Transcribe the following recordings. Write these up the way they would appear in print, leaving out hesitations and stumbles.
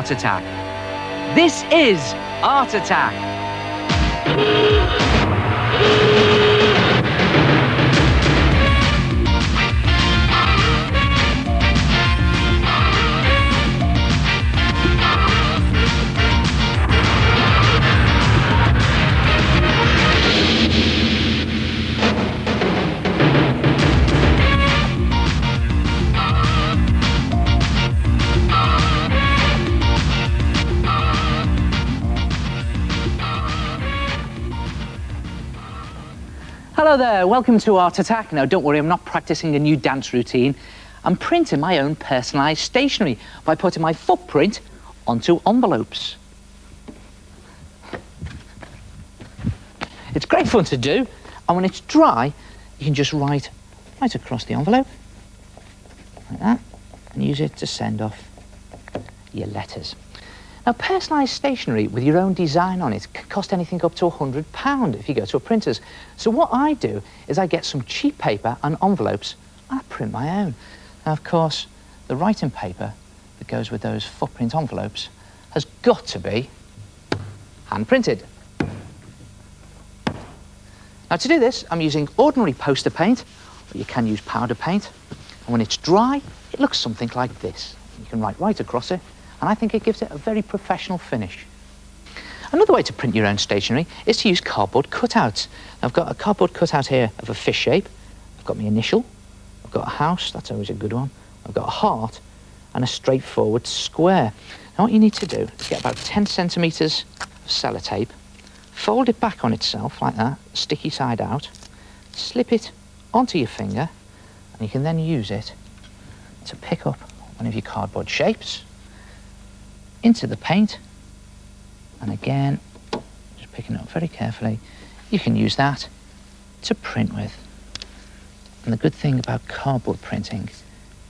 Art Attack. This is Art Attack. Hello there, welcome to Art Attack. Now don't worry, I'm not practicing a new dance routine. I'm printing my own personalised stationery by putting my footprint onto envelopes. It's great fun to do, and when it's dry, you can just write right across the envelope, like that, and use it to send off your letters. Now, personalised stationery with your own design on it can cost anything up to £100 if you go to a printer's. So what I do is I get some cheap paper and envelopes and I print my own. Now, of course, the writing paper that goes with those footprint envelopes has got to be hand-printed. Now, to do this, I'm using ordinary poster paint, or you can use powder paint. And when it's dry, it looks something like this. You can write right across it, and I think it gives it a very professional finish. Another way to print your own stationery is to use cardboard cutouts. Now, I've got a cardboard cutout here of a fish shape. I've got my initial. I've got a house, that's always a good one. I've got a heart and a straightforward square. Now, what you need to do is get about 10 centimetres of sellotape, fold it back on itself like that, sticky side out, slip it onto your finger, and you can then use it to pick up one of your cardboard shapes into the paint, and again, just picking it up very carefully, you can use that to print with. And the good thing about cardboard printing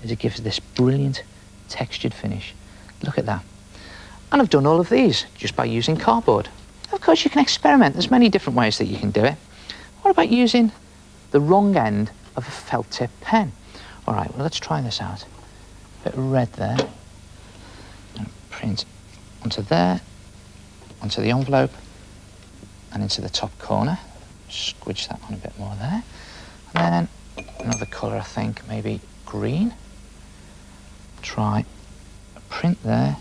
is it gives this brilliant textured finish. Look at that. And I've done all of these just by using cardboard. Of course, you can experiment. There's many different ways that you can do it. What about using the wrong end of a felt tip pen? All right, well, let's try this out. A bit of red there. Print onto there, onto the envelope, and into the top corner. Squidge that one a bit more there. And then another colour, I think, maybe green. Try a print there,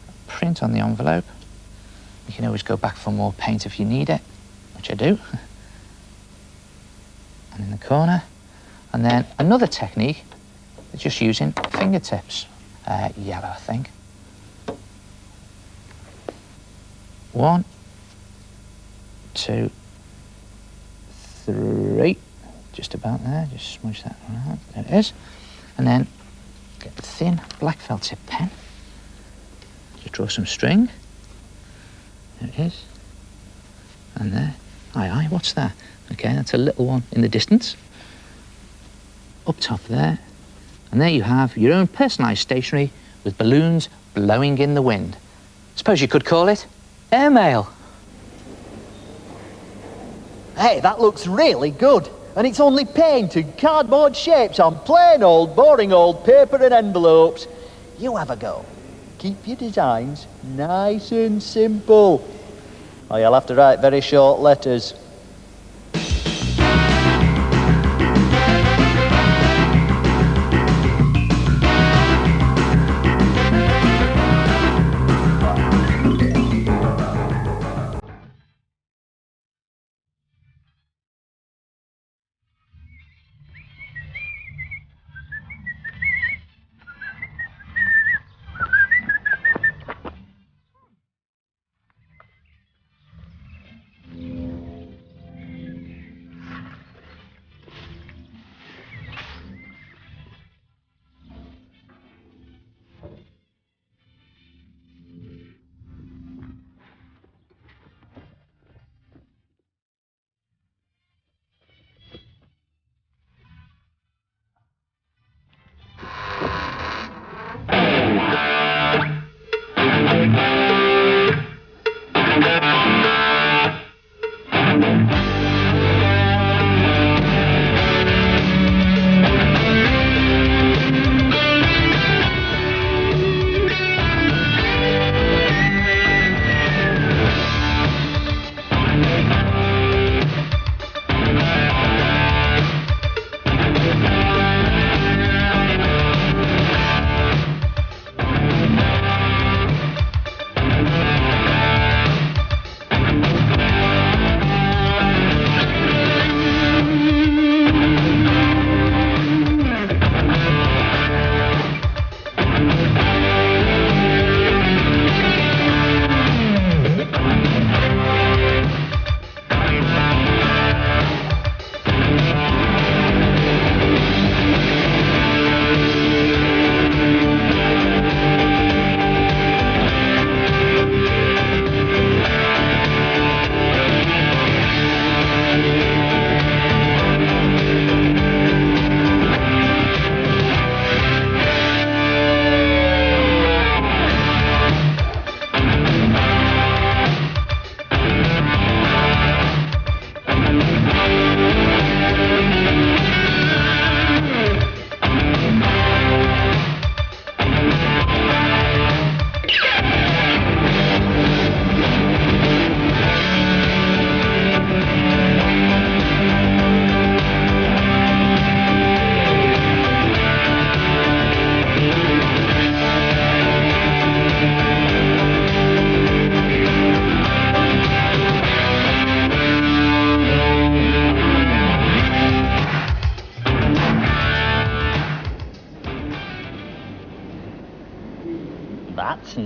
a print on the envelope. You can always go back for more paint if you need it, which I do. And in the corner. And then another technique is just using fingertips. Yellow, I think. 1, 2, 3, just about there, just smudge that one out, there it is. And then get the thin black felt tip pen, just draw some string, there it is, and there, aye, what's that? Okay, that's a little one in the distance, up top there, and there you have your own personalised stationery with balloons blowing in the wind. Suppose you could call it airmail. Hey, that looks really good. And it's only painted cardboard shapes on plain old, boring old paper and envelopes. You have a go. Keep your designs nice and simple. Or you'll have to write very short letters.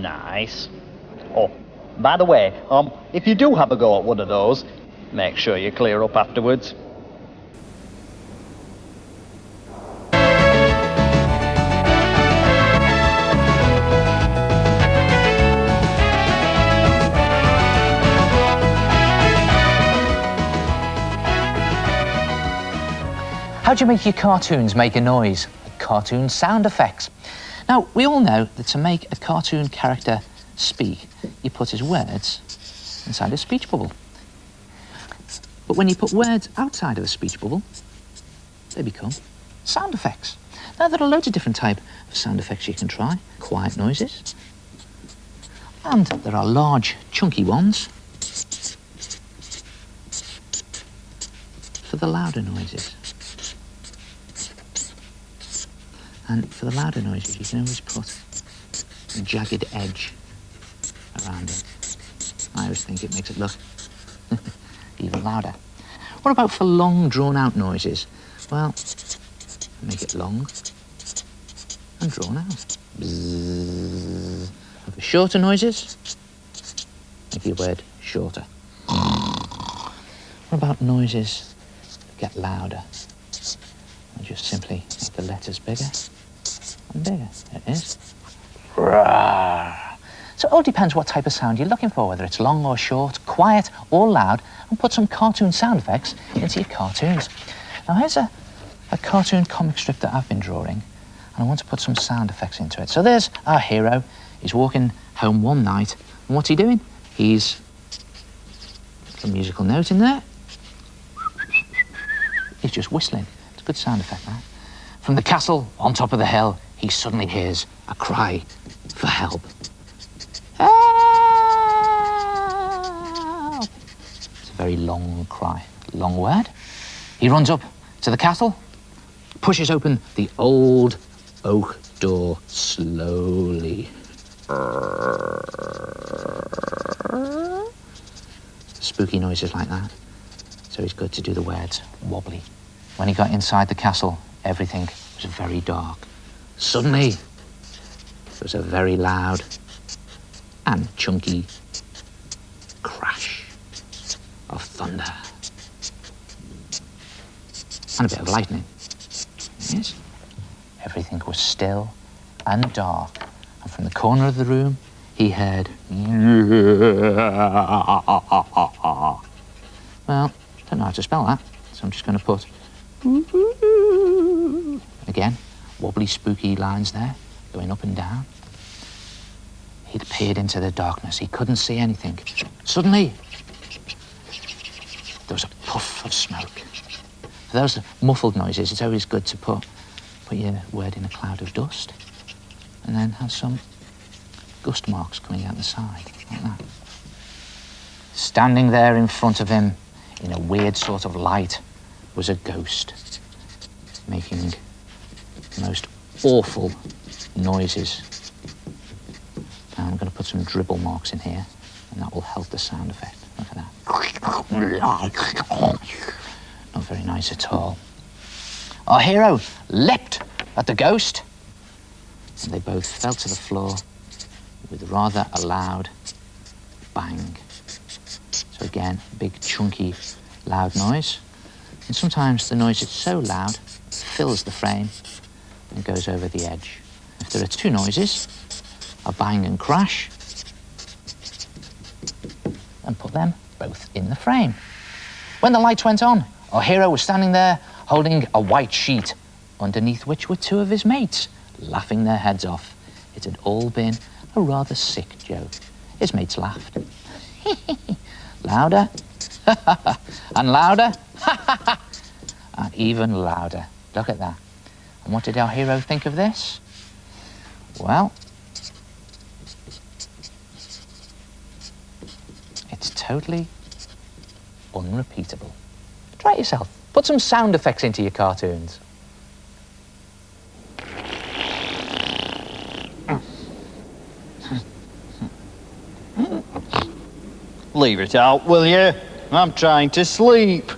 Nice. Oh, by the way, if you do have a go at one of those, make sure you clear up afterwards. How do you make your cartoons make a noise? Cartoon sound effects. Now, we all know that to make a cartoon character speak, you put his words inside a speech bubble. But when you put words outside of a speech bubble, they become sound effects. Now, there are loads of different types of sound effects you can try. Quiet noises. And there are large, chunky ones for the louder noises. And for the louder noises, you can always put a jagged edge around it. I always think it makes it look even louder. What about for long, drawn-out noises? Well, make it long and drawn out. Bzzz. And for shorter noises, make your word shorter. What about noises that get louder? I'll just simply make the letters bigger and bigger. There it is. So it all depends what type of sound you're looking for, whether it's long or short, quiet or loud, and put some cartoon sound effects into your cartoons. Now here's a cartoon comic strip that I've been drawing, and I want to put some sound effects into it. So there's our hero. He's walking home one night, and what's he doing? He's got a musical note in there. He's just whistling. It's a good sound effect, that. From the castle on top of the hill, he suddenly hears a cry for help. Help! It's a very long cry, long word. He runs up to the castle, pushes open the old oak door slowly. Spooky noises like that. So it's good to do the words wobbly. When he got inside the castle, everything was very dark. Suddenly, there was a very loud and chunky crash of thunder. And a bit of lightning. Yes. Everything was still and dark. And from the corner of the room, he heard... Well, I don't know how to spell that, so I'm just going to put... Again, wobbly, spooky lines there, going up and down. He'd peered into the darkness. He couldn't see anything. Suddenly, there was a puff of smoke. For those muffled noises, it's always good to put your word in a cloud of dust and then have some gust marks coming out the side, like that. Standing there in front of him, in a weird sort of light, was a ghost, making the most awful noises. Now I'm going to put some dribble marks in here, and that will help the sound effect. Look at that. Not very nice at all. Our hero leapt at the ghost, and they both fell to the floor with rather a loud bang. So again, big, chunky, loud noise. And sometimes the noise is so loud, it fills the frame and goes over the edge. If there are two noises, a bang and crash, and put them both in the frame. When the lights went on, our hero was standing there holding a white sheet, underneath which were two of his mates, laughing their heads off. It had all been a rather sick joke. His mates laughed. Louder, and louder, and even louder. Look at that. And what did our hero think of this? Well, it's totally unrepeatable. Try it yourself. Put some sound effects into your cartoons. Leave it out, will you? I'm trying to sleep.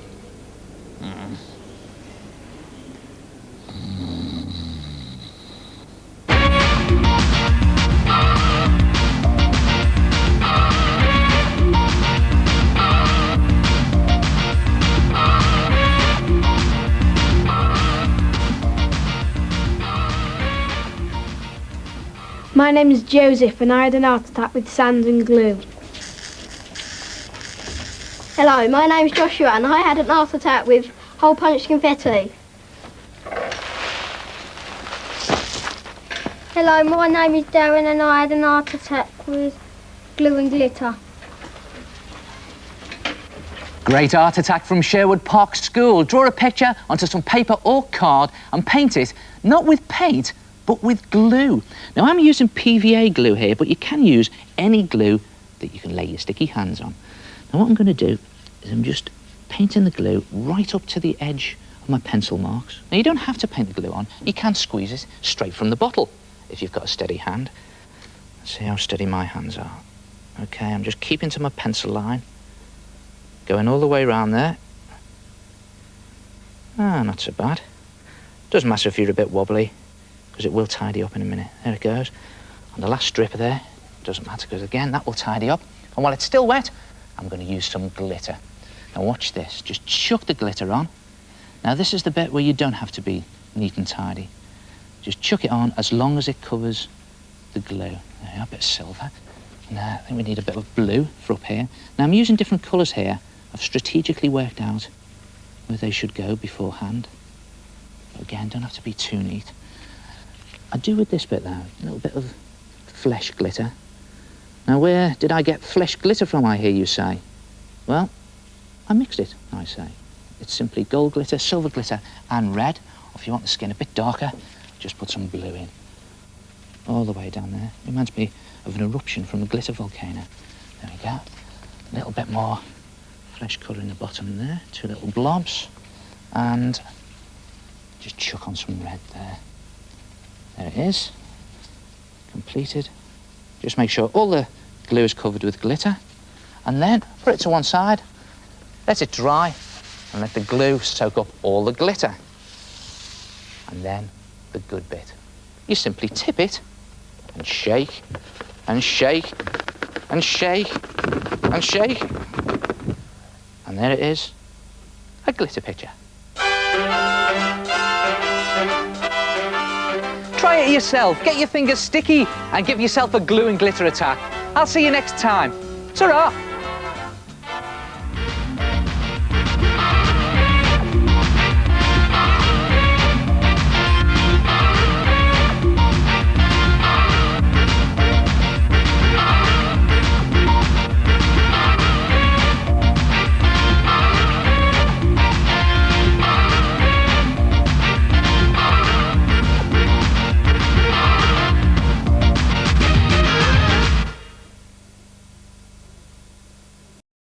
My name is Joseph and I had an heart attack with sand and glue. Hello, my name's Joshua and I had an heart attack with hole punch confetti. Hello, my name is Darren and I had an heart attack with glue and glitter. Great art attack from Sherwood Park School. Draw a picture onto some paper or card and paint it, not with paint, but with glue. Now, I'm using PVA glue here, but you can use any glue that you can lay your sticky hands on. Now, what I'm going to do is I'm just painting the glue right up to the edge of my pencil marks. Now, you don't have to paint the glue on. You can squeeze it straight from the bottle if you've got a steady hand. Let's see how steady my hands are. OK, I'm just keeping to my pencil line. Going all the way around there. Ah, not so bad. Doesn't matter if you're a bit wobbly, because it will tidy up in a minute. There it goes. On the last strip there, doesn't matter, because again, that will tidy up. And while it's still wet, I'm going to use some glitter. Now watch this, just chuck the glitter on. Now this is the bit where you don't have to be neat and tidy. Just chuck it on as long as it covers the glue. There you are, a bit of silver. Now, I think we need a bit of blue for up here. Now I'm using different colours here. I've strategically worked out where they should go beforehand. But again, don't have to be too neat. I do with this bit though, a little bit of flesh glitter. Now where did I get flesh glitter from, I hear you say? Well, I mixed it, I say. It's simply gold glitter, silver glitter and red. Or if you want the skin a bit darker, just put some blue in. All the way down there. Reminds me of an eruption from a glitter volcano. There we go. A little bit more flesh colour in the bottom there. 2 little blobs. And just chuck on some red there. There it is. Completed. Just make sure all the glue is covered with glitter. And then put it to one side. Let it dry. And let the glue soak up all the glitter. And then the good bit. You simply tip it and shake and shake and shake and shake. And there it is, a glitter picture. Try it yourself, get your fingers sticky and give yourself a glue and glitter attack. I'll see you next time. Ta-ra!